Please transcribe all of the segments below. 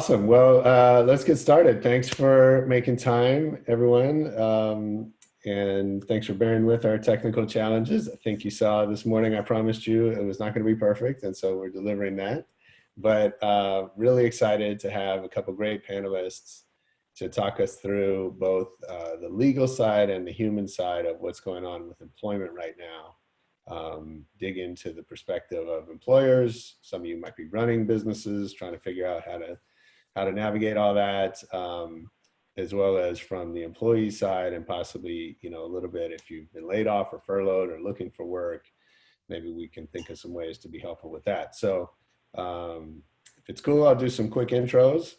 Awesome. Well, let's get started. Thanks for making time, everyone. And thanks for bearing with our technical challenges. I think you saw this morning, I promised you it was not going to be perfect. And so we're delivering that. But really excited to have a couple great panelists to talk us through both the legal side and the human side of what's going on with employment right now. Dig into the perspective of employers. Some of you might be running businesses, trying to figure out how to navigate all that, as well as from the employee side, and possibly, a little bit if you've been laid off or furloughed or looking for work, maybe we can think of some ways to be helpful with that. So if it's cool, I'll do some quick intros,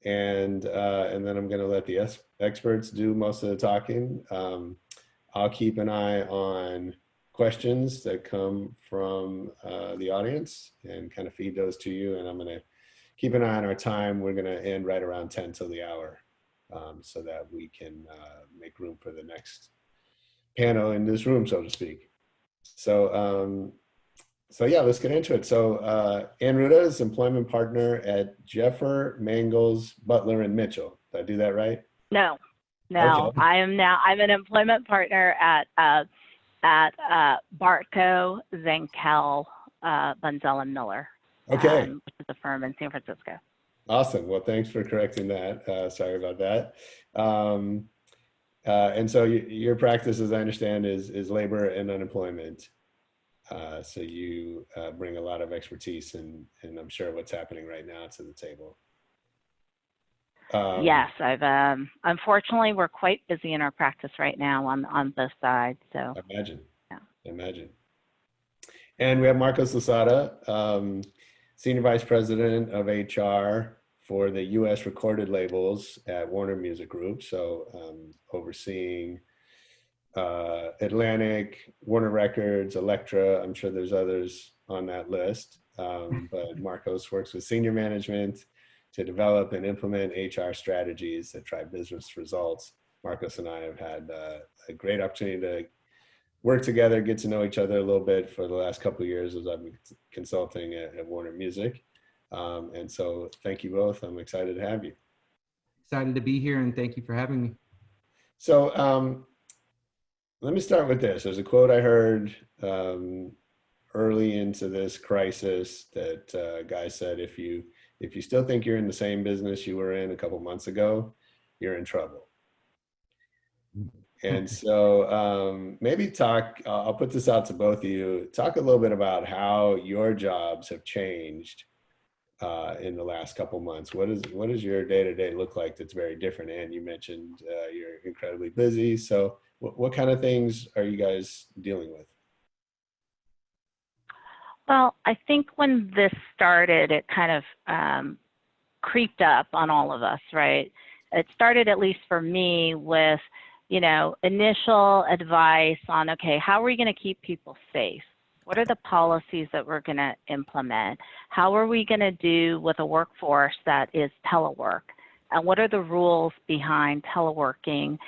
and then I'm going to let the experts do most of the talking. I'll keep an eye on questions that come from the audience and kind of feed those to you. And I'm going to keep an eye on our time. We're going to end right around 10 till the hour, so that we can make room for the next panel in this room, so to speak. So, yeah, let's get into it. So Ann Ruda is employment partner at Jeffer, Mangels, Butler, and Mitchell. Did I do that right? No. Okay. I'm an employment partner at Bartko, Zenkel, Bunzel, and Miller. Okay. Which is a firm in San Francisco. Awesome. Well, thanks for correcting that. Sorry about that. And so your practice, as I understand, is labor and unemployment. So you bring a lot of expertise and I'm sure what's happening right now to the table. Yes, unfortunately, we're quite busy in our practice right now on both sides. So Imagine. And we have Marcos Lozada, Senior Vice President of HR for the U.S. recorded labels at Warner Music Group. So overseeing Atlantic, Warner Records, Elektra. I'm sure there's others on that list. But Marcos works with senior management to develop and implement HR strategies that drive business results. Marcos and I have had a great opportunity to work together, get to know each other a little bit for the last couple of years as I've been consulting at Warner Music. And so thank you both. I'm excited to have you. Excited to be here, and thank you for having me. So let me start with this. There's a quote I heard early into this crisis that a guy said, if you still think you're in the same business you were in a couple months ago, you're in trouble. And so maybe I'll put this out to both of you, talk a little bit about how your jobs have changed in the last couple months. What does your day-to-day look like that's very different? And you mentioned you're incredibly busy. So what kind of things are you guys dealing with? Well, I think when this started, it kind of creeped up on all of us, right? It started, at least for me, with initial advice on, okay, how are we going to keep people safe? What are the policies that we're going to implement? How are we going to do with a workforce that is telework? And what are the rules behind teleworking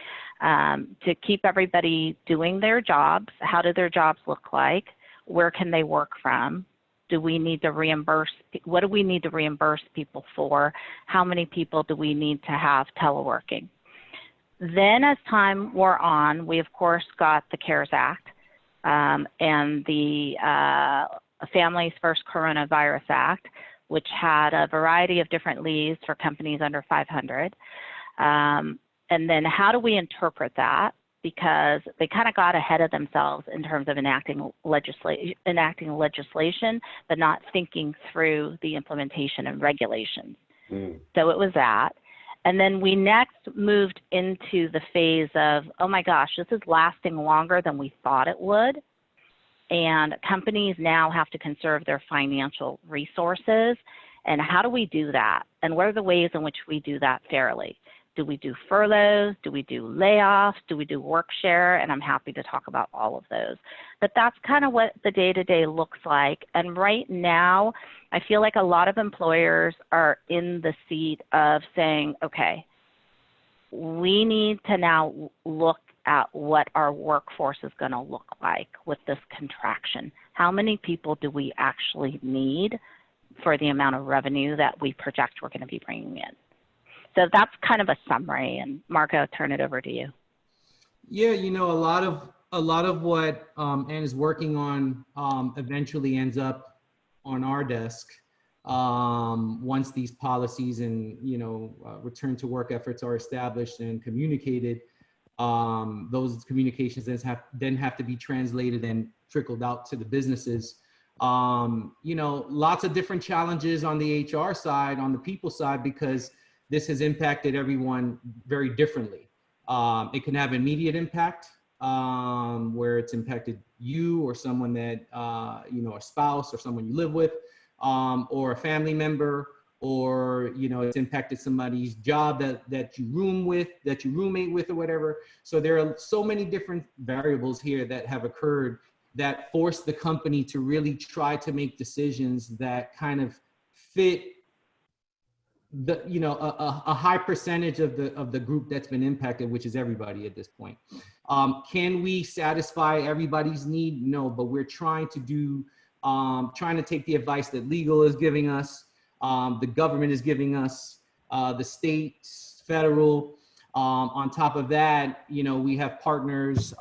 to keep everybody doing their jobs? How do their jobs look like? Where can they work from? Do we need to reimburse? What do we need to reimburse people for? How many people do we need to have teleworking? Then as time wore on, we of course got the CARES Act and the Families First Coronavirus Act, which had a variety of different leaves for companies under 500. And then how do we interpret that? Because they kind of got ahead of themselves in terms of enacting legislation, but not thinking through the implementation and regulations. So it was that. And then we next moved into the phase of, oh my gosh, this is lasting longer than we thought it would. And companies now have to conserve their financial resources. And how do we do that? And what are the ways in which we do that fairly? Do we do furloughs? Do we do layoffs? Do we do work share? And I'm happy to talk about all of those. But that's kind of what the day-to-day looks like. And right now, I feel like a lot of employers are in the seat of saying, okay, we need to now look at what our workforce is going to look like with this contraction. How many people do we actually need for the amount of revenue that we project we're going to be bringing in. So that's kind of a summary. And Marco, I'll turn it over to you. Yeah, you know, a lot of what Ann is working on eventually ends up on our desk once these policies and return to work efforts are established and communicated. Those communications then have to be translated and trickled out to the businesses. Lots of different challenges on the HR side, on the people side, because this has impacted everyone very differently. It can have immediate impact where it's impacted you or someone that, a spouse or someone you live with, or a family member, or, it's impacted somebody's job that you roommate with or whatever. So there are so many different variables here that have occurred that force the company to really try to make decisions that kind of fit a high percentage of the group that's been impacted, which is everybody at this point. Can we satisfy everybody's need? No, but we're trying to take the advice that legal is giving us, the government is giving us, the states, federal. On top of that, we have partners,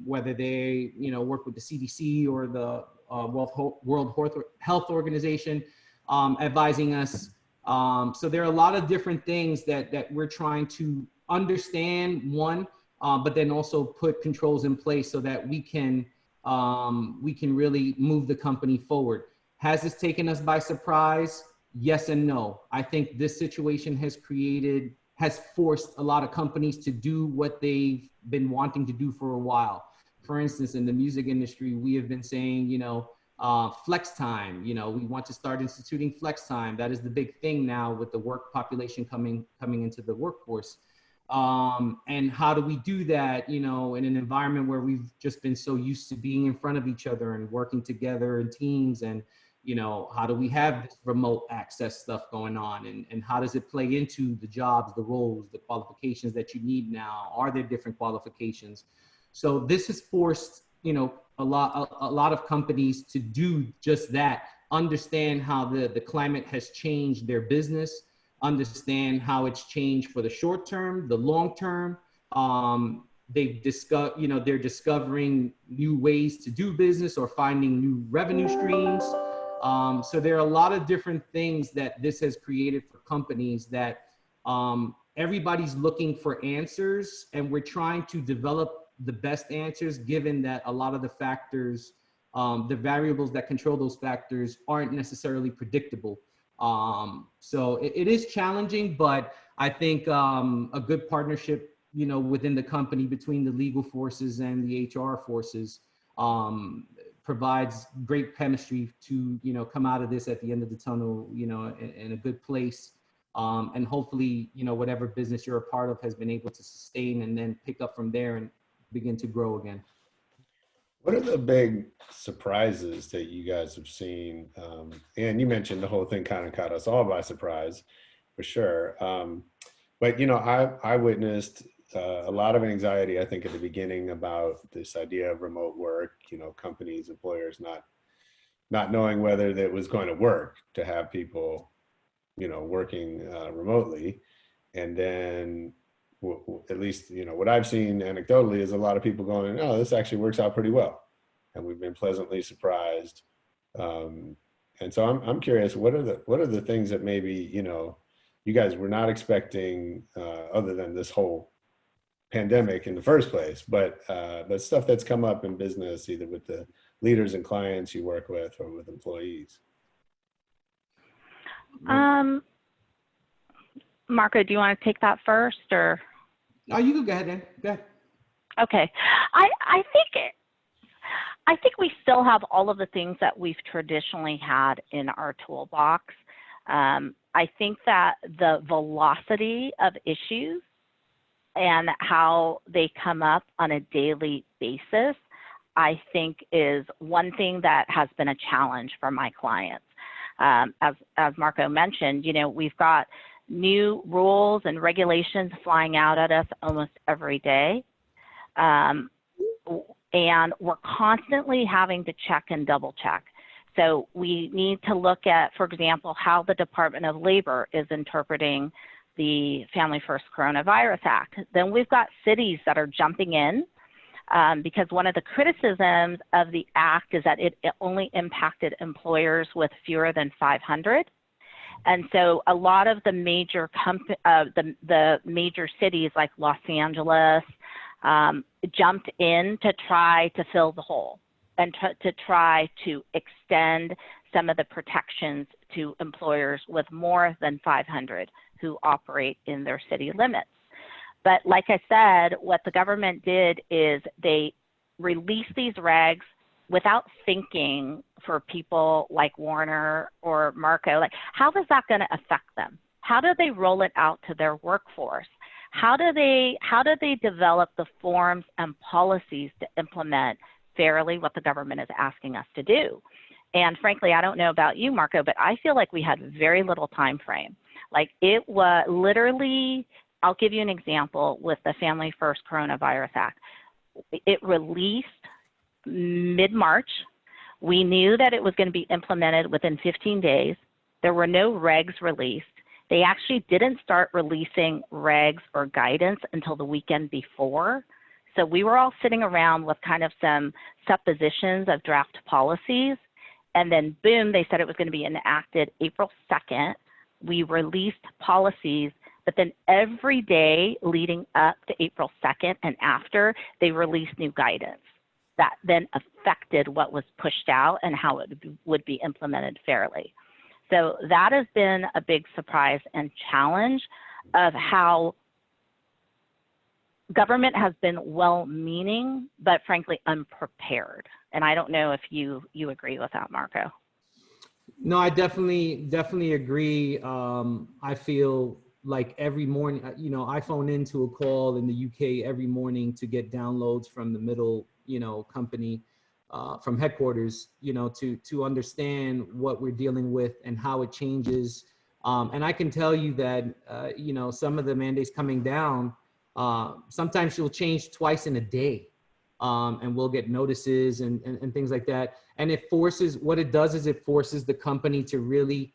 whether they, work with the CDC or the World Health Organization, advising us. So there are a lot of different things that we're trying to understand, but then also put controls in place so that we can really move the company forward. Has this taken us by surprise? Yes and no. I think this situation has forced a lot of companies to do what they've been wanting to do for a while. For instance, in the music industry, we have been saying, flex time, we want to start instituting flex time. That is the big thing now with the work population coming into the workforce. And how do we do that, in an environment where we've just been so used to being in front of each other and working together in teams, and, how do we have this remote access stuff going on, and how does it play into the jobs, the roles, the qualifications that you need now? Are there different qualifications? So this has forced, a lot of companies to do just that, understand how the climate has changed their business, understand how it's changed for the short term, the long term. They're discovering new ways to do business or finding new revenue streams. So there are a lot of different things that this has created for companies that everybody's looking for answers, and we're trying to develop the best answers, given that a lot of the factors, the variables that control those factors aren't necessarily predictable. So it is challenging, but I think a good partnership, within the company between the legal forces and the HR forces provides great chemistry to, come out of this at the end of the tunnel, in a good place. And hopefully, whatever business you're a part of has been able to sustain and then pick up from there and begin to grow again. What are the big surprises that you guys have seen? And you mentioned the whole thing kind of caught us all by surprise, for sure. But, I witnessed a lot of anxiety, I think, at the beginning about this idea of remote work, companies, employers not knowing whether that was going to work to have people, working remotely. And then at least, what I've seen anecdotally is a lot of people going, oh, this actually works out pretty well. And we've been pleasantly surprised. And so I'm curious, what are the things that maybe, you guys were not expecting, other than this whole pandemic in the first place, but stuff that's come up in business, either with the leaders and clients you work with or with employees? Marco, do you want to take that first, or? Oh, you can go ahead, Dan. Go ahead. Okay. I think we still have all of the things that we've traditionally had in our toolbox. I think that the velocity of issues and how they come up on a daily basis, I think is one thing that has been a challenge for my clients. As Marco mentioned, we've got new rules and regulations flying out at us almost every day. And we're constantly having to check and double check. So we need to look at, for example, how the Department of Labor is interpreting the Family First Coronavirus Act. Then we've got cities that are jumping in because one of the criticisms of the act is that it only impacted employers with fewer than 500. And so a lot of the major the major cities like Los Angeles jumped in to try to fill the hole and to try to extend some of the protections to employers with more than 500 who operate in their city limits. But like I said, what the government did is they released these regs without thinking for people like Warner or Marco, like how is that going to affect them? How do they roll it out to their workforce? How do they develop the forms and policies to implement fairly what the government is asking us to do? And frankly, I don't know about you, Marco, but I feel like we had very little time frame. Like it was literally, I'll give you an example with the Family First Coronavirus Act. It released mid-March. We knew that it was going to be implemented within 15 days. There were no regs released. They actually didn't start releasing regs or guidance until the weekend before. So we were all sitting around with kind of some suppositions of draft policies. And then boom, they said it was going to be enacted April 2nd. We released policies, but then every day leading up to April 2nd and after, they released new guidance that then affected what was pushed out and how it would be implemented fairly. So that has been a big surprise and challenge of how government has been well-meaning, but frankly unprepared. And I don't know if you agree with that, Marco. No, I definitely agree. I feel like every morning, you know, I phone into a call in the UK every morning to get downloads from the middle, you know, company from headquarters, you know, to understand what we're dealing with and how it changes. And I can tell you that, you know, some of the mandates coming down, sometimes she'll change twice in a day. And we'll get notices and things like that. And it forces, what it does is it forces the company to really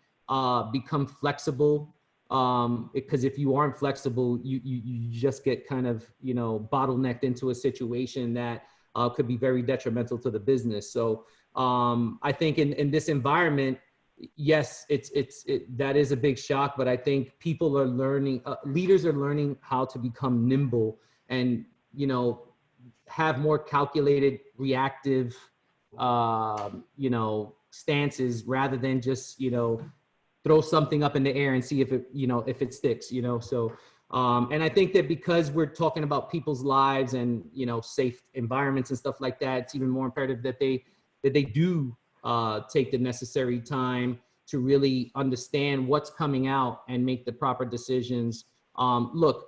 become flexible. Because if you aren't flexible, you just get kind of, you know, bottlenecked into a situation that could be very detrimental to the business. So I think in this environment, yes, that is a big shock, but I think people are learning, leaders are learning how to become nimble and, you know, have more calculated, reactive, you know, stances rather than just, you know, throw something up in the air and see if it, you know, if it sticks, you know. So, and I think that because we're talking about people's lives and, you know, safe environments and stuff like that, it's even more imperative that they do take the necessary time to really understand what's coming out and make the proper decisions. Look,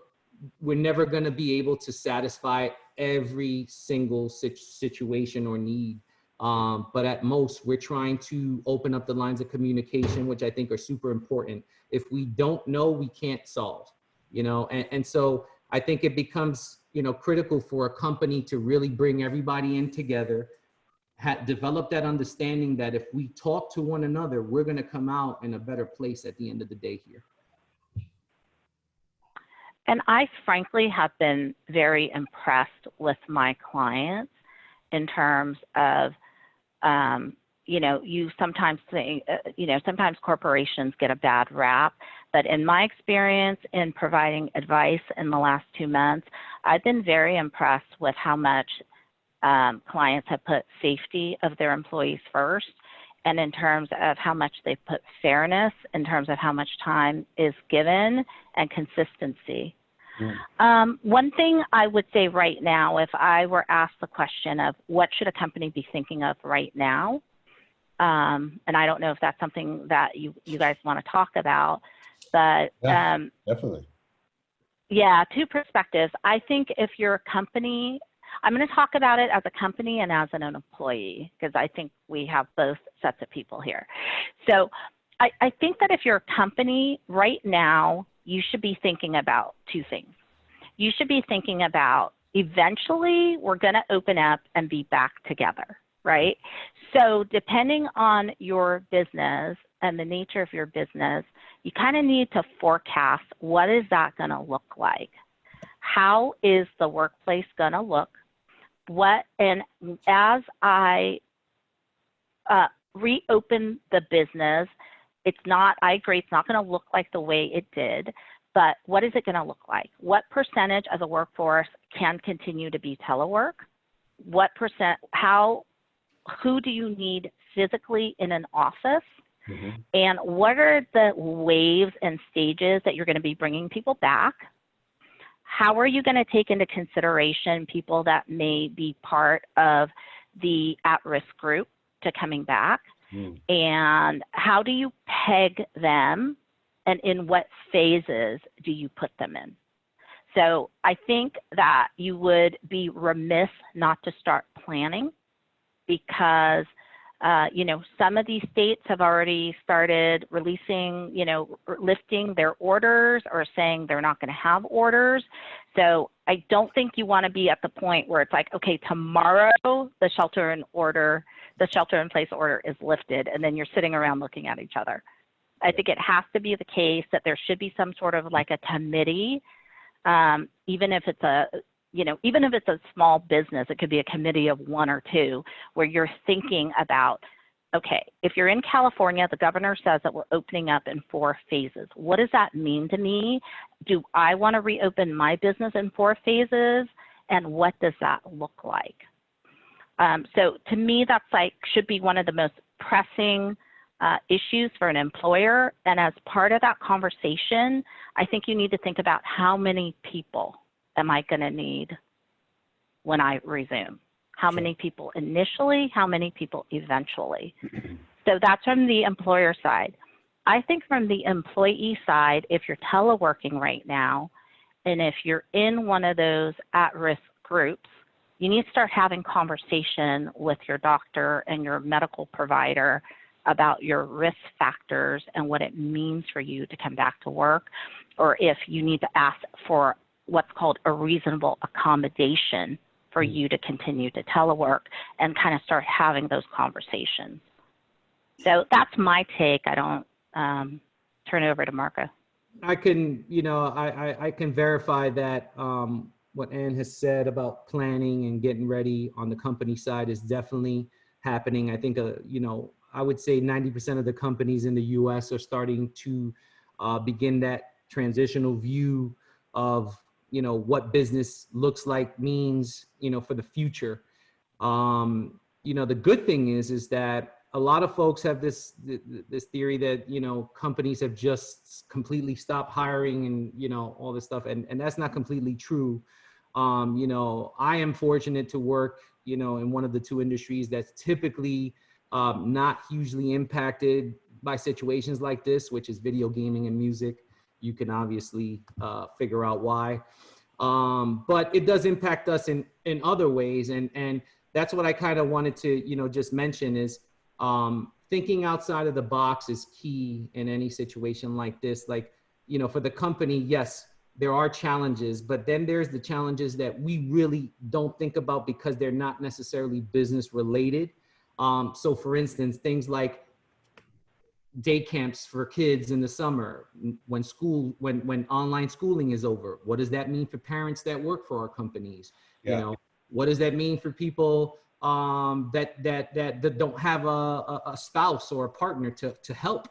we're never going to be able to satisfy every single situation or need. But at most, we're trying to open up the lines of communication, which I think are super important. If we don't know, we can't solve, you know, and so I think it becomes, you know, critical for a company to really bring everybody in together, develop that understanding that if we talk to one another, we're going to come out in a better place at the end of the day here. And I frankly have been very impressed with my clients in terms of, you know, you sometimes think, you know, sometimes corporations get a bad rap, but in my experience in providing advice in the last 2 months, I've been very impressed with how much clients have put safety of their employees first, and in terms of how much they put fairness, in terms of how much time is given and consistency. One thing I would say right now, if I were asked the question of what should a company be thinking of right now, and I don't know if that's something that you guys want to talk about, but yeah, definitely. Yeah, 2 perspectives. I think if you're a company, I'm going to talk about it as a company and as an employee, because I think we have both sets of people here. So I think that if you're a company right now, you should be thinking about 2 things. You should be thinking about eventually we're going to open up and be back together. right? So depending on your business and the nature of your business, you kind of need to forecast, what is that going to look like? How is the workplace going to look? And as I reopen the business, I agree, it's not going to look like the way it did, but what is it going to look like? What percentage of the workforce can continue to be telework? What percent, who do you need physically in an office? Mm-hmm. And what are the waves and stages that you're going to be bringing people back? How are you going to take into consideration people that may be part of the at-risk group to coming back? And how do you peg them, and in what phases do you put them in? So I think that you would be remiss not to start planning, because some of these states have already started releasing, lifting their orders or saying they're not going to have orders. So I don't think you want to be at the point where it's like, okay, tomorrow the shelter in place order is lifted, and then you're sitting around looking at each other. I think it has to be the case that there should be some sort of like a committee, even if it's a small business, it could be a committee of 1 or 2, where you're thinking about, okay, if you're in California, the governor says that we're opening up in 4 phases. What does that mean to me? Do I want to reopen my business in 4 phases? And what does that look like? So to me, that's should be one of the most pressing issues for an employer. And as part of that conversation, I think you need to think about, how many people am I going to need when I resume? How many people initially? How many people eventually? So that's from the employer side. I think from the employee side, if you're teleworking right now, and if you're in one of those at-risk groups, you need to start having conversation with your doctor and your medical provider about your risk factors and what it means for you to come back to work, or if you need to ask for what's called a reasonable accommodation for you to continue to telework, and kind of start having those conversations. So that's my take. I don't turn it over to Marco. I can, I can verify that what Ann has said about planning and getting ready on the company side is definitely happening. I think, I would say 90% of the companies in the US are starting to begin that transitional view of, what business looks like, means, for the future. The good thing is that a lot of folks have this theory that, companies have just completely stopped hiring and, all this stuff. And that's not completely true. I am fortunate to work, in one of the 2 industries that's typically not hugely impacted by situations like this, which is video gaming and music. You can obviously figure out why. But it does impact us in other ways. And that's what I kind of wanted to, just mention is thinking outside of the box is key in any situation like this. Like, for the company, yes, there are challenges, but then there's the challenges that we really don't think about because they're not necessarily business related. So for instance, things like day camps for kids in the summer, when online schooling is over, what does that mean for parents that work for our companies? Yeah. What does that mean for people that don't have a spouse or a partner to help,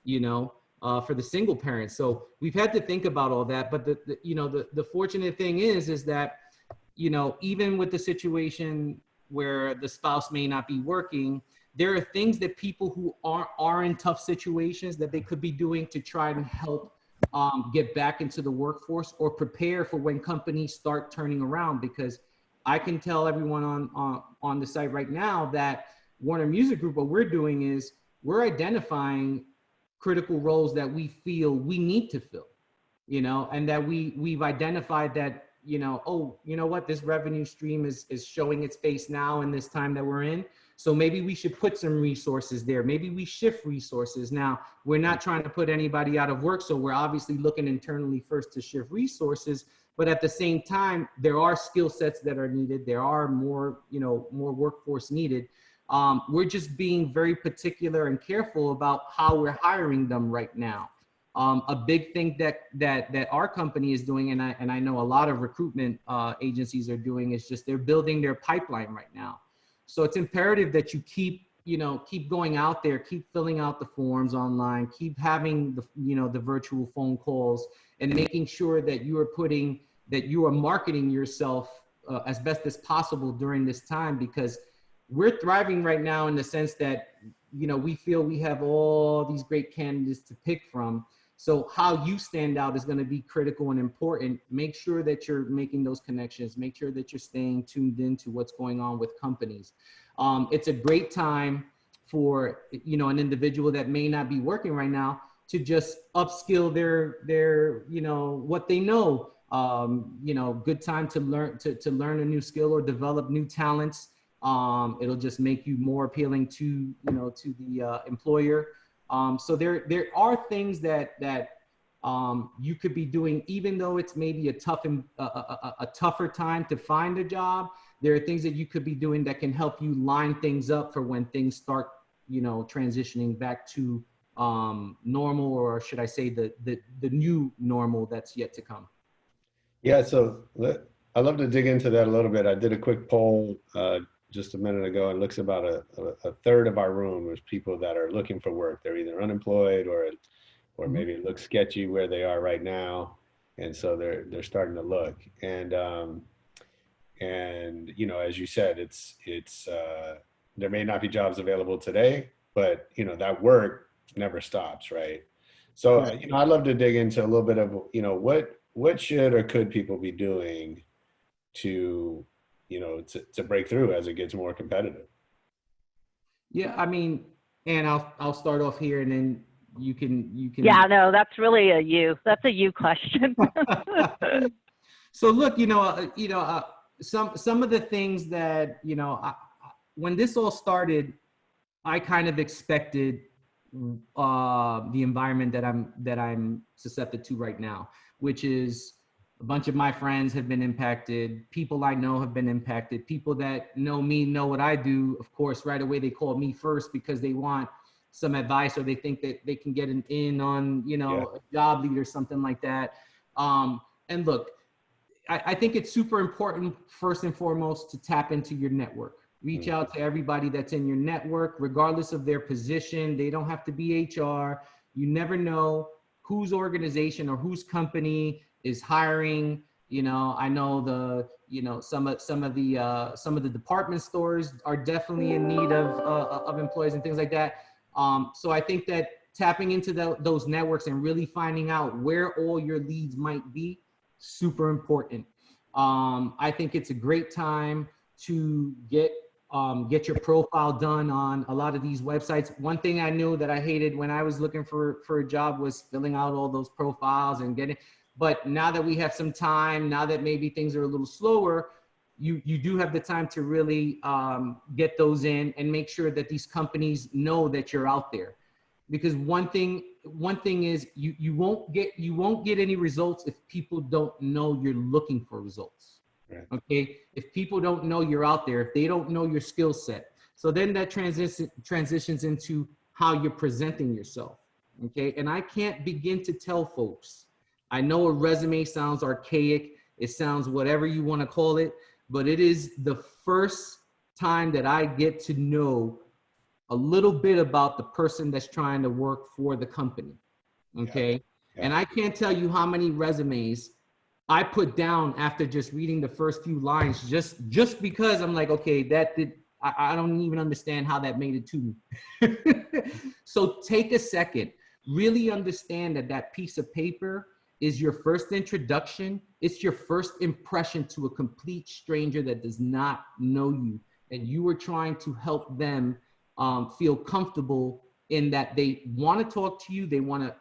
for the single parents? So we've had to think about all that. But the fortunate thing is that, even with the situation where the spouse may not be working, there are things that people who are in tough situations that they could be doing to try and help get back into the workforce or prepare for when companies start turning around. Because I can tell everyone on the site right now that Warner Music Group, what we're doing is we're identifying critical roles that we feel we need to fill, and that we've identified that, what, this revenue stream is showing its face now in this time that we're in. So maybe we should put some resources there. Maybe we shift resources. Now, we're not trying to put anybody out of work, so we're obviously looking internally first to shift resources. But at the same time, there are skill sets that are needed. There are more, more workforce needed. We're just being very particular and careful about how we're hiring them right now. A big thing that our company is doing, and I know a lot of recruitment agencies are doing, is just they're building their pipeline right now. So it's imperative that you keep going out there, keep filling out the forms online, keep having the virtual phone calls, and making sure that you are marketing yourself as best as possible during this time, because we're thriving right now in the sense that, we feel we have all these great candidates to pick from. So how you stand out is going to be critical and important. Make sure that you're making those connections. Make sure that you're staying tuned into what's going on with companies. It's a great time for, an individual that may not be working right now to just upskill their what they know. Good time to learn a new skill or develop new talents. It'll just make you more appealing to the employer. So there are things that you could be doing, even though it's maybe a tougher time to find a job. There are things that you could be doing that can help you line things up for when things start, transitioning back to normal, or should I say the new normal that's yet to come. Yeah, so I'd love to dig into that a little bit. I did a quick poll just a minute ago, and looks about a third of our room was people that are looking for work. They're either unemployed or maybe it looks sketchy where they are right now, and so they're starting to look. And as you said, it's there may not be jobs available today, but that work never stops, right? So I'd love to dig into a little bit of what should or could people be doing to break through as it gets more competitive. Yeah, I mean, and I'll start off here, and then you can. Yeah, no, that's really a you question. So look, some of the things that when this all started, I kind of expected the environment that I'm susceptible to right now, which is a bunch of my friends have been impacted. People I know have been impacted. People that know me know what I do. Of course, right away they call me first because they want some advice, or they think that they can get an in on, a job lead or something like that. And look, I think it's super important, first and foremost, to tap into your network. Reach out to everybody that's in your network, regardless of their position. They don't have to be HR. You never know whose organization or whose company is hiring. I know some of the department stores are definitely in need of employees and things like that. So I think that tapping into those networks and really finding out where all your leads might be, super important. I think it's a great time to get your profile done on a lot of these websites. One thing I knew that I hated when I was looking for a job was filling out all those profiles and getting. But now that we have some time, now that maybe things are a little slower, you do have the time to really get those in and make sure that these companies know that you're out there. Because one thing is you won't get any results if people don't know you're looking for results. Right. Okay, if people don't know you're out there, if they don't know your skill set, so then that transitions into how you're presenting yourself. Okay, and I can't begin to tell folks. I know a resume sounds archaic. It sounds whatever you want to call it, but it is the first time that I get to know a little bit about the person that's trying to work for the company. Okay. Yeah. And I can't tell you how many resumes I put down after just reading the first few lines, just because I'm like, okay, I don't even understand how that made it to me. So take a second, really understand that piece of paper is your first introduction. It's your first impression to a complete stranger that does not know you. And you are trying to help them feel comfortable in that they want to talk to you. They want to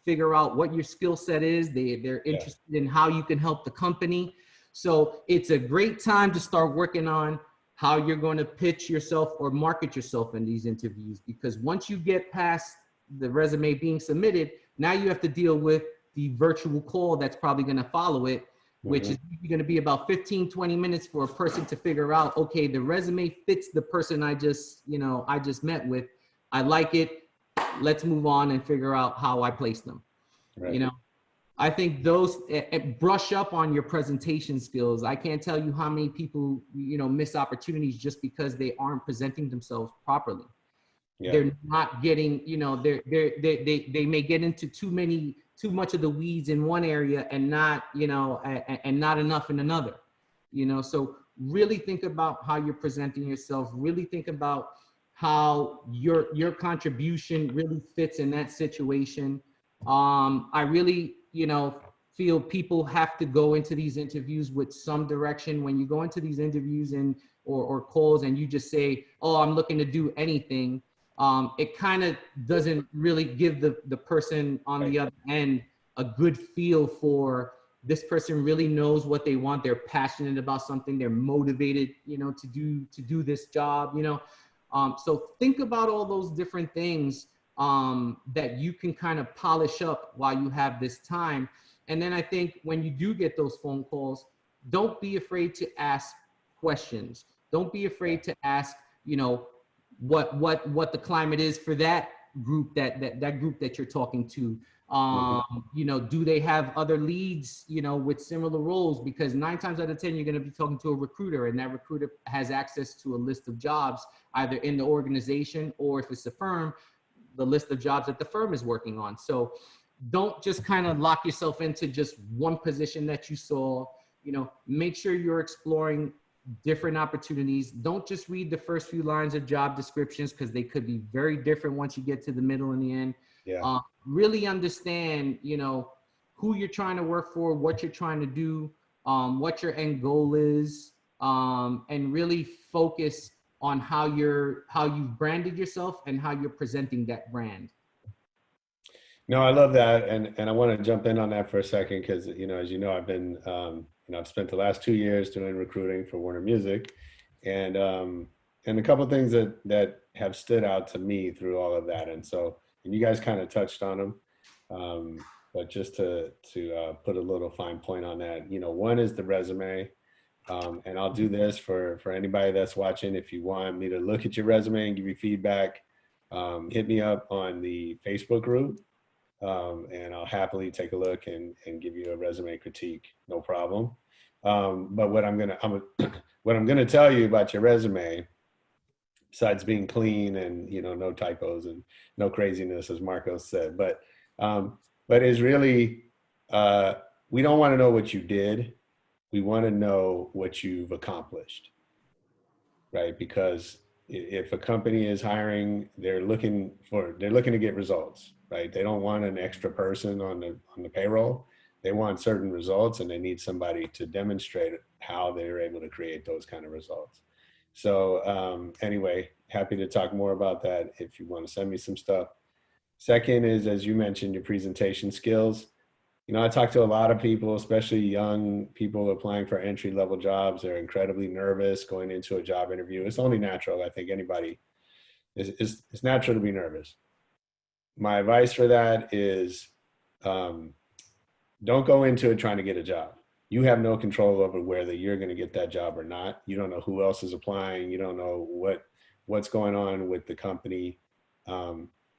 figure out what your skill set is. They're interested in how you can help the company. So it's a great time to start working on how you're going to pitch yourself or market yourself in these interviews, because once you get past the resume being submitted, now you have to deal with the virtual call that's probably going to follow it. which is going to be about 15, 20 minutes for a person to figure out, okay, the resume fits the person I just met with. I like it. Let's move on and figure out how I place them. Right. I think those brush up on your presentation skills. I can't tell you how many people, miss opportunities just because they aren't presenting themselves properly. Yeah. They're not getting, they may get into too much of the weeds in one area and not, and not enough in another, so really think about how you're presenting yourself, really think about how your contribution really fits in that situation. I really, feel people have to go into these interviews with some direction. When you go into these interviews or calls and you just say, oh, I'm looking to do anything, it kind of doesn't really give the person on the other end a good feel for this person really knows what they want. They're passionate about something. They're motivated, to do this job, so think about all those different things that you can kind of polish up while you have this time. And then I think when you do get those phone calls, don't be afraid to ask questions. Don't be afraid to ask, what the climate is for that group, that group that you're talking to. Do they have other leads, with similar roles? Because 9 times out of 10, you're going to be talking to a recruiter, and that recruiter has access to a list of jobs either in the organization, or if it's a firm, the list of jobs that the firm is working on. So don't just kind of lock yourself into just one position that you saw. Make sure you're exploring different opportunities. Don't just read the first few lines of job descriptions, because they could be very different once you get to the middle and the end. Yeah. Really understand, who you're trying to work for, what you're trying to do, what your end goal is, and really focus on how you've branded yourself and how you're presenting that brand. No, I love that. And I want to jump in on that for a second, because, as you know, I've been, I've spent the last 2 years doing recruiting for Warner Music, and a couple of things that have stood out to me through all of that. And you guys kind of touched on them, but just to put a little fine point on that, one is the resume. And I'll do this for anybody that's watching. If you want me to look at your resume and give you feedback, hit me up on the Facebook group, and I'll happily take a look and give you a resume critique, no problem. But what I'm gonna tell you about your resume, besides being clean and no typos and no craziness, as Marco said, but is really, we don't want to know what you did. We want to know what you've accomplished, right? Because if a company is hiring, they're looking to get results, right? They don't want an extra person on the payroll. They want certain results, and they need somebody to demonstrate how they're able to create those kind of results. So anyway, happy to talk more about that if you want to send me some stuff. Second is, as you mentioned, your presentation skills. I talk to a lot of people, especially young people applying for entry-level jobs. They're incredibly nervous going into a job interview. It's only natural. I think anybody it's natural to be nervous. My advice for that is, don't go into it trying to get a job. You have no control over whether you're going to get that job or not. You don't know who else is applying. You don't know what's going on with the company.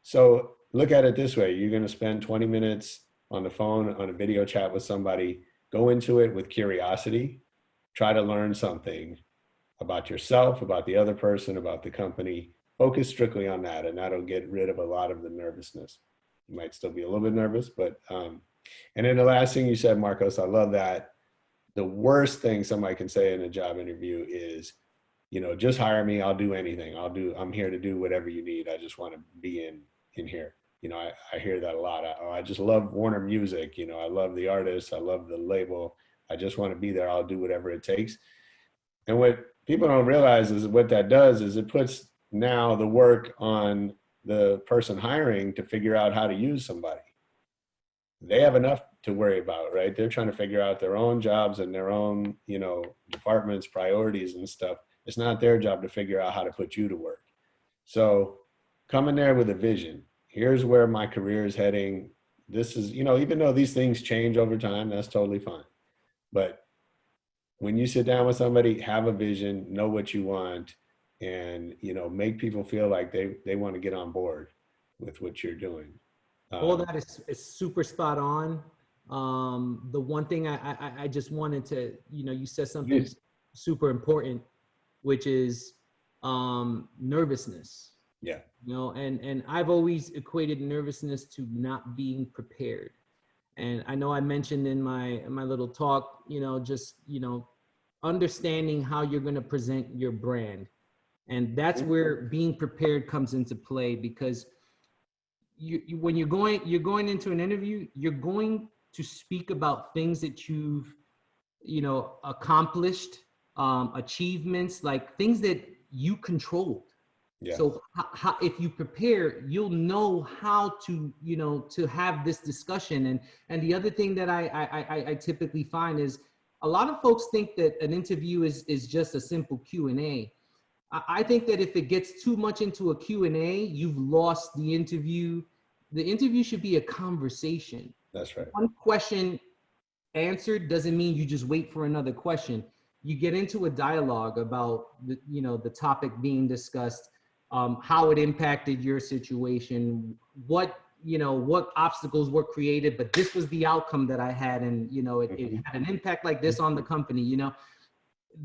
So look at it this way. You're going to spend 20 minutes on the phone, on a video chat with somebody. Go into it with curiosity. Try to learn something about yourself, about the other person, about the company. Focus strictly on that, and that'll get rid of a lot of the nervousness. You might still be a little bit nervous, but, and then the last thing you said, Marcos, I love that. The worst thing somebody can say in a job interview is, just hire me. I'll do anything. I'm here to do whatever you need. I just want to be in here. I hear that a lot. I just love Warner Music. I love the artist. I love the label. I just want to be there. I'll do whatever it takes. And what people don't realize is what that does is it puts now the work on the person hiring to figure out how to use somebody. They have enough to worry about, right? They're trying to figure out their own jobs and their own, departments, priorities and stuff. It's not their job to figure out how to put you to work. So come in there with a vision. Here's where my career is heading. This is, even though these things change over time, that's totally fine. But when you sit down with somebody, have a vision, know what you want, and, you know, make people feel like they want to get on board with what you're doing. All that is super spot on. The one thing I just wanted to, you know, you said something super important, which is nervousness. Yeah. You know, and I've always equated nervousness to not being prepared. And I know I mentioned in my little talk, you know, just, you know, understanding how you're going to present your brand. And that's where being prepared comes into play, because when you're going into an interview, you're going to speak about things that you've, you know, accomplished, achievements, like things that you controlled. Yeah. So how, if you prepare, you'll know how to, you know, to have this discussion. And the other thing that I typically find is a lot of folks think that an interview is just a simple Q&A. I think that if it gets too much into a Q&A, you've lost the interview. The interview should be a conversation. That's right. One question answered doesn't mean you just wait for another question. You get into a dialogue about the, you know, the topic being discussed, how it impacted your situation, what, you know, what obstacles were created, but this was the outcome that I had, and, you know, it had an impact like this on the company. You know,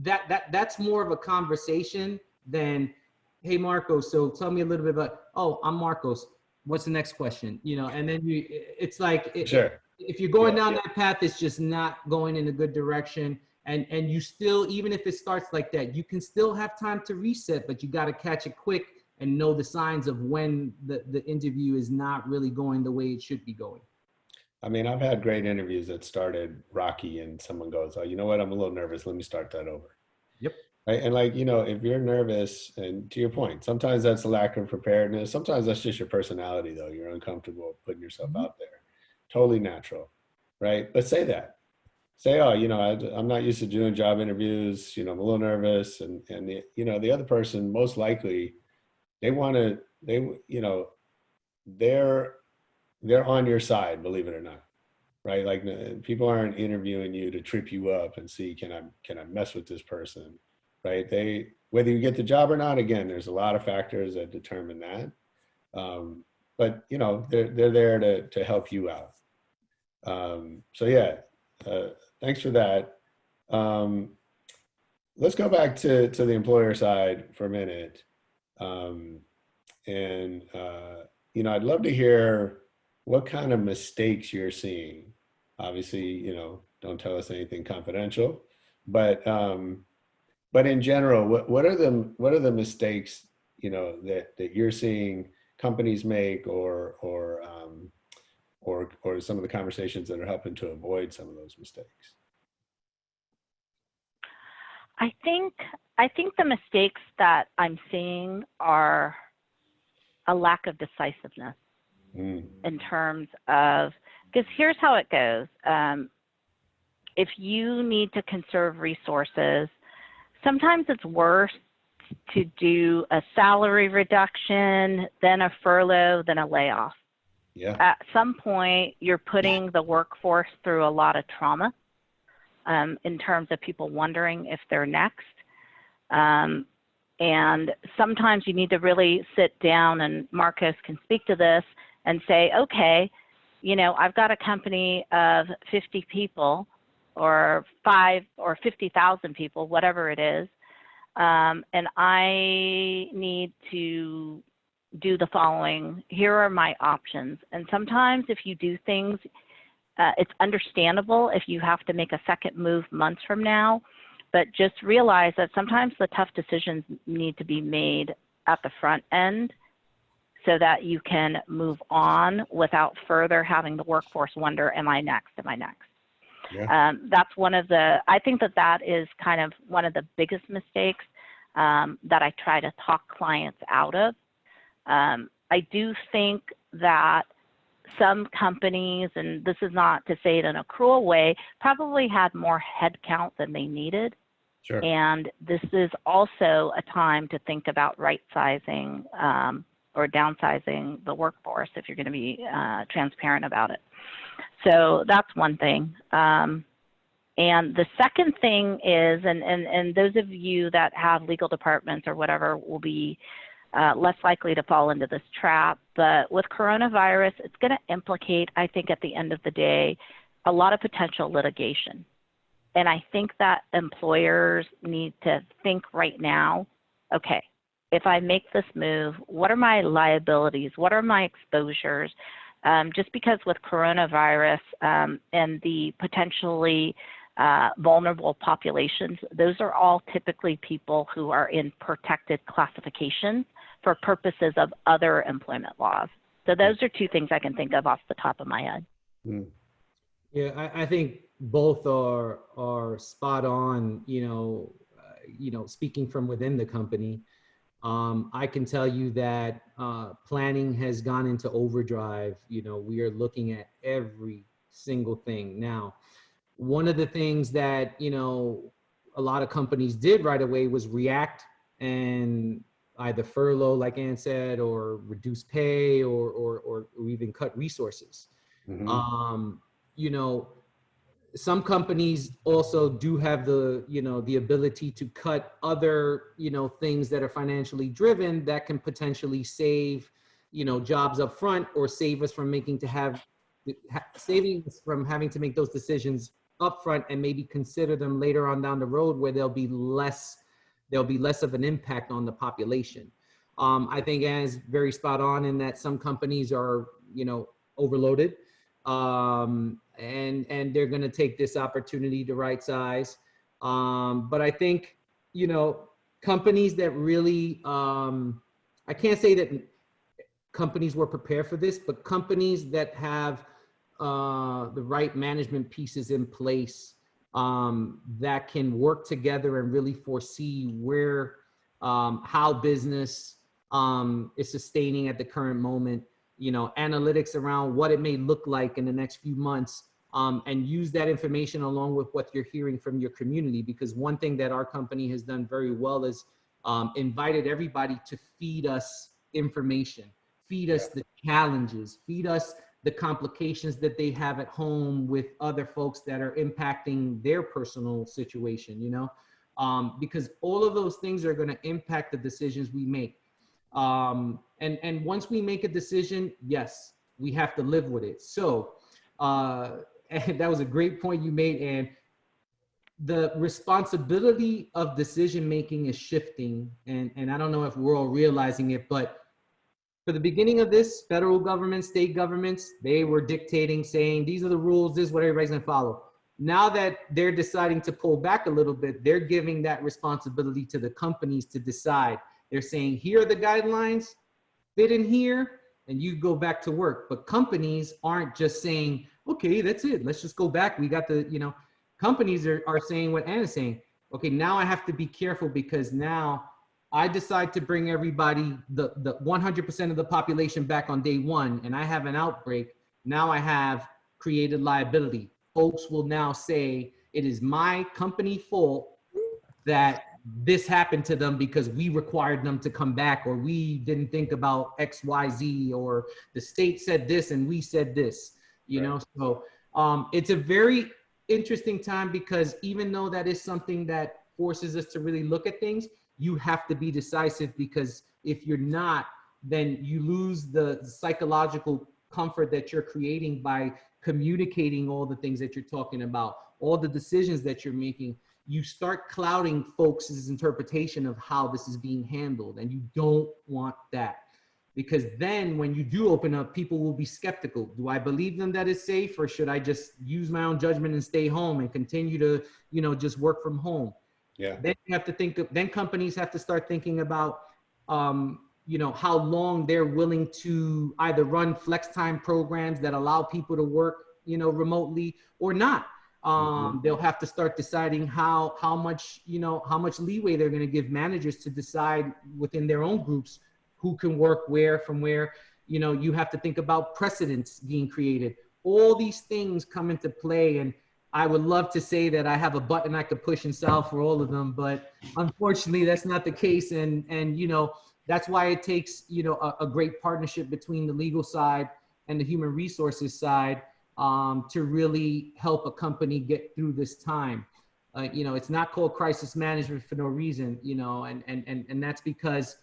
that's more of a conversation than, hey Marcos, so tell me a little bit about, oh, I'm Marcos, what's the next question? You know, and then it's like, if you're going down that path, it's just not going in a good direction. And you still, even if it starts like that, you can still have time to reset, but you got to catch it quick and know the signs of when the interview is not really going the way it should be going. I mean, I've had great interviews that started rocky and someone goes, oh, you know what? I'm a little nervous. Let me start that over. Yep. Right? And like, you know, if you're nervous, and to your point, sometimes that's a lack of preparedness. Sometimes that's just your personality, though. You're uncomfortable putting yourself out there. Totally natural. Right. But say that. Say, oh, you know, I'm not used to doing job interviews. You know, I'm a little nervous. And the, you know, the other person, most likely, they want to, you know, they're on your side, believe it or not. Right. Like, people aren't interviewing you to trip you up and see, can I mess with this person? Right. Whether you get the job or not, again, there's a lot of factors that determine that. But, you know, they're there to help you out. So yeah, thanks for that. Let's go back to the employer side for a minute. You know, I'd love to hear what kind of mistakes you're seeing. Obviously, you know, don't tell us anything confidential, but in general, what are the mistakes, you know, that you're seeing companies make, or some of the conversations that are helping to avoid some of those mistakes? I think the mistakes that I'm seeing are a lack of decisiveness in terms of, because here's how it goes. If you need to conserve resources, sometimes it's worse to do a salary reduction, then a furlough, then a layoff. Yeah. At some point, you're putting the workforce through a lot of trauma in terms of people wondering if they're next. And sometimes you need to really sit down, and Marcos can speak to this, and say, okay, you know, I've got a company of 50 people or 5 or 50,000 people, whatever it is, and I need to do the following. Here are my options. And sometimes if you do things, it's understandable if you have to make a second move months from now, but just realize that sometimes the tough decisions need to be made at the front end so that you can move on without further having the workforce wonder, am I next? Am I next? Yeah. That's one of the, I think that is kind of one of the biggest mistakes that I try to talk clients out of. I do think that some companies, and this is not to say it in a cruel way, probably had more headcount than they needed. Sure. And this is also a time to think about right sizing or downsizing the workforce if you're going to be transparent about it. So that's one thing. And the second thing is, and those of you that have legal departments or whatever will be less likely to fall into this trap, but with coronavirus, it's going to implicate, I think at the end of the day, a lot of potential litigation. And I think that employers need to think right now, okay, if I make this move, what are my liabilities? What are my exposures? Just because with coronavirus and the potentially vulnerable populations, those are all typically people who are in protected classifications for purposes of other employment laws. So those are two things I can think of off the top of my head. Yeah, I think both are spot on. Speaking from within the company, I can tell you that planning has gone into overdrive. We are looking at every single thing now. One of the things that a lot of companies did right away was react and either furlough, like Ann said, or reduce pay, or even cut resources. Some companies also do have the ability to cut other things that are financially driven that can potentially save jobs up front, or save us from saving us from having to make those decisions up front, and maybe consider them later on down the road where there'll be less of an impact on the population. I think Anne's very spot on in that some companies are overloaded, and they're going to take this opportunity to right size. But I think companies that really I can't say that companies were prepared for this, but companies that have the right management pieces in place that can work together and really foresee where how business is sustaining at the current moment, analytics around what it may look like in the next few months, and use that information along with what you're hearing from your community. Because one thing that our company has done very well is invited everybody to feed us information, feed us the challenges, feed us the complications that they have at home with other folks that are impacting their personal situation, because all of those things are going to impact the decisions we make. And once we make a decision, yes, we have to live with it. So and that was a great point you made. And the responsibility of decision-making is shifting. And I don't know if we're all realizing it, but for the beginning of this, federal government, state governments, they were dictating, saying, these are the rules, this is what everybody's gonna follow. Now that they're deciding to pull back a little bit, they're giving that responsibility to the companies to decide. They're saying, here are the guidelines, fit in here, and you go back to work. But companies aren't just saying, okay, that's it, let's just go back. We got the, companies are saying what Anna's saying. Okay, now I have to be careful, because now I decide to bring everybody, the 100% of the population back on day one, and I have an outbreak. Now I have created liability. Folks will now say, it is my company fault that this happened to them because we required them to come back, or we didn't think about X, Y, Z, or the state said this and we said this, So it's a very interesting time, because even though that is something that forces us to really look at things, you have to be decisive, because if you're not, then you lose the psychological comfort that you're creating by communicating all the things that you're talking about, all the decisions that you're making. You start clouding folks' interpretation of how this is being handled, and you don't want that, because then when you do open up, people will be skeptical. Do I believe them that it's safe, or should I just use my own judgment and stay home and continue to, just work from home? Yeah. Then you have to think. Then companies have to start thinking about, how long they're willing to either run flex time programs that allow people to work, remotely, or not. They'll have to start deciding how much leeway they're going to give managers to decide within their own groups who can work where from where. You have to think about precedents being created. All these things come into play, and I would love to say that I have a button I could push and solve for all of them, but unfortunately that's not the case. And that's why it takes, a great partnership between the legal side and the human resources side, to really help a company get through this time. You know, it's not called crisis management for no reason, you know, and that's because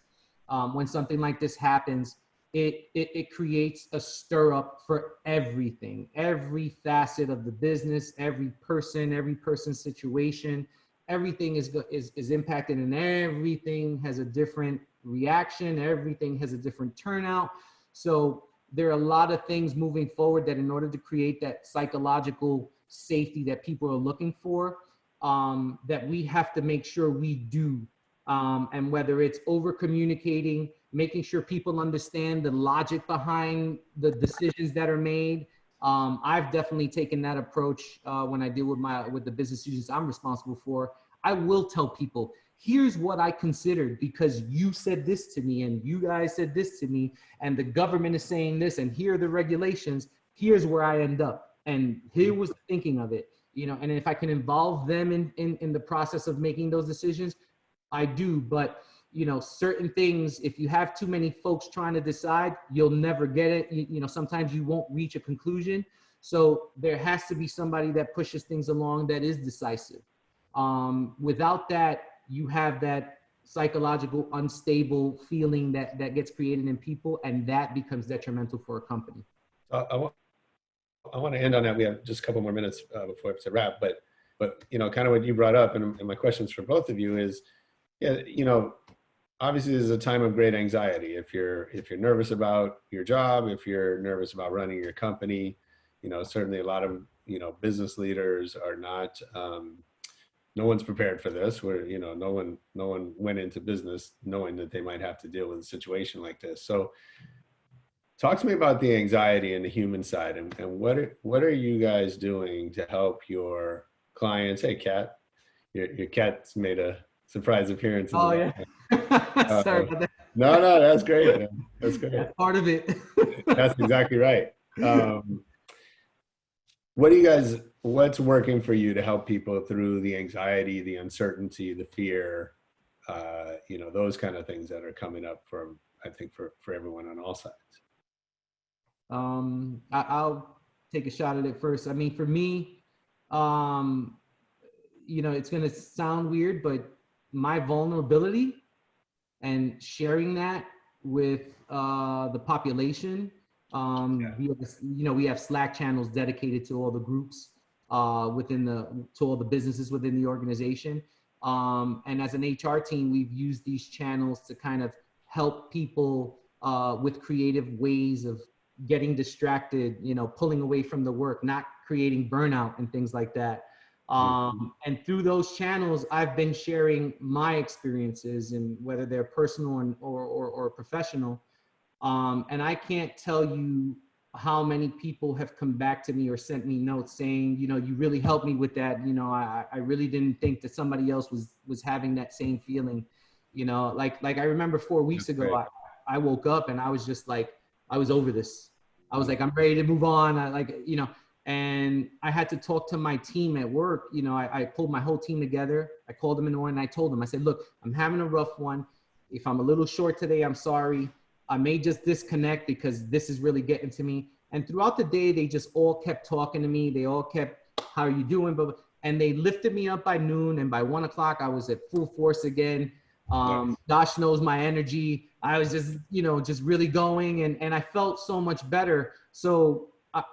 when something like this happens, it creates a stir up for everything, every facet of the business, every person's situation, everything is impacted, and everything has a different reaction. Everything has a different turnout. So there are a lot of things moving forward that in order to create that psychological safety that people are looking for, that we have to make sure we do. And whether it's over communicating, making sure people understand the logic behind the decisions that are made. I've definitely taken that approach when I deal with the business users I'm responsible for. I will tell people, here's what I considered because you said this to me and you guys said this to me and the government is saying this and here are the regulations. Here's where I end up. And here was the thinking of it, you know, and if I can involve them in the process of making those decisions, I do. But, you know, certain things, if you have too many folks trying to decide, you'll never get it. You know, sometimes you won't reach a conclusion. So there has to be somebody that pushes things along that is decisive. Without that, you have that psychological unstable feeling that gets created in people, and that becomes detrimental for a company. I want to end on that. We have just a couple more minutes before we have to wrap, but you know, kind of what you brought up, and my questions for both of you is, yeah, you know, obviously this is a time of great anxiety. If you're nervous about your job, if you're nervous about running your company, you know, certainly a lot of, you know, business leaders are not, no one's prepared for this, where, you know, no one went into business knowing that they might have to deal with a situation like this. So talk to me about the anxiety and the human side, and what are you guys doing to help your clients? Hey, Kat, your cat's made a surprise appearance. Oh yeah. Sorry about that. No, that's great, man. That's great. That's part of it. That's exactly right. What do you guys, what's working for you to help people through the anxiety, the uncertainty, the fear, you know, those kind of things that are coming up I think for everyone on all sides? I'll take a shot at it first. I mean, for me, you know, it's going to sound weird, but my vulnerability and sharing that with the population, we have Slack channels dedicated to all the groups to all the businesses within the organization. And as an HR team, we've used these channels to kind of help people with creative ways of getting distracted, you know, pulling away from the work, not creating burnout and things like that. And through those channels, I've been sharing my experiences, and whether they're personal or professional. And I can't tell you how many people have come back to me or sent me notes saying, you know, you really helped me with that. You know, I really didn't think that somebody else was having that same feeling. You know, like I remember 4 weeks ago, I woke up and I was just like, I was over this. I was like, I'm ready to move on. And I had to talk to my team at work. You know, I pulled my whole team together. I called them in the morning and I told them, I said, look, I'm having a rough one. If I'm a little short today, I'm sorry. I may just disconnect because this is really getting to me. And throughout the day, they just all kept talking to me. They all kept, how are you doing? And they lifted me up by noon. And by 1 o'clock, I was at full force again. Nice. Gosh knows my energy. I was just, you know, just really going, and I felt so much better. So,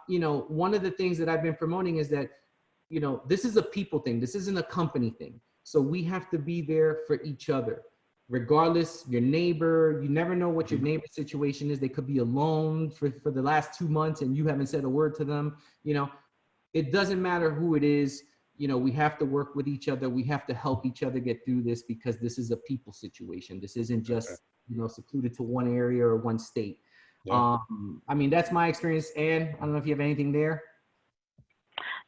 you know, one of the things that I've been promoting is that, you know, this is a people thing. This isn't a company thing. So we have to be there for each other, regardless. Your neighbor, you never know what your neighbor's situation is. They could be alone for the last 2 months and you haven't said a word to them. You know, it doesn't matter who it is. You know, we have to work with each other. We have to help each other get through this, because this is a people situation. This isn't just, you know, secluded to one area or one state. Yeah. I mean, that's my experience. Anne, I don't know if you have anything there.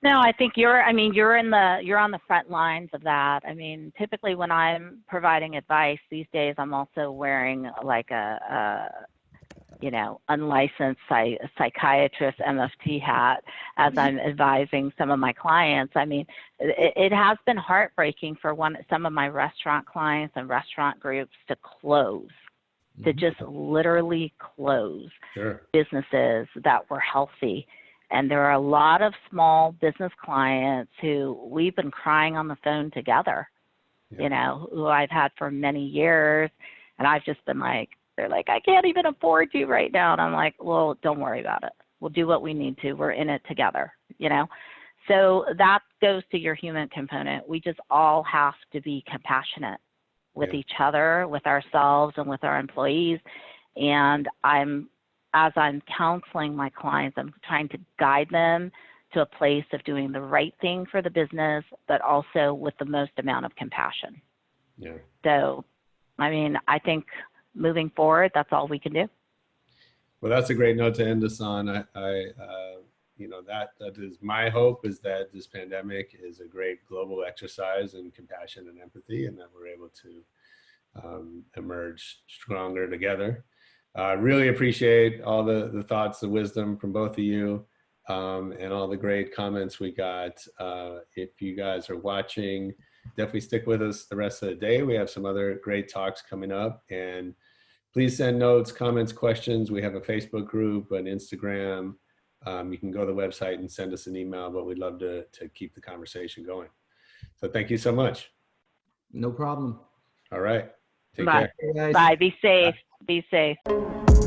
No, I think you're on the front lines of that. I mean, typically when I'm providing advice these days, I'm also wearing like a you know, unlicensed psychiatrist MFT hat as I'm advising some of my clients. I mean, it has been heartbreaking for some of my restaurant clients and restaurant groups to close, to just literally close businesses that were healthy. And there are a lot of small business clients who we've been crying on the phone together, you know, who I've had for many years. And I've just been like, they're like, I can't even afford you right now. And I'm like, well, don't worry about it. We'll do what we need to. We're in it together, you know? So that goes to your human component. We just all have to be compassionate with each other, with ourselves, and with our employees. And as I'm counseling my clients, I'm trying to guide them to a place of doing the right thing for the business, but also with the most amount of compassion. Yeah. So, I mean, I think moving forward, that's all we can do. Well, that's a great note to end us on. You know, that is my hope, is that this pandemic is a great global exercise in compassion and empathy, and that we're able to emerge stronger together. Really appreciate all the thoughts, the wisdom from both of you, and all the great comments we got. If you guys are watching, definitely stick with us the rest of the day. We have some other great talks coming up, and please send notes, comments, questions. We have a Facebook group, an Instagram. You can go to the website and send us an email, but we'd love to keep the conversation going. So thank you so much. No problem. All right. Take Bye. care. Guys. Bye. Be safe. Bye. Be safe.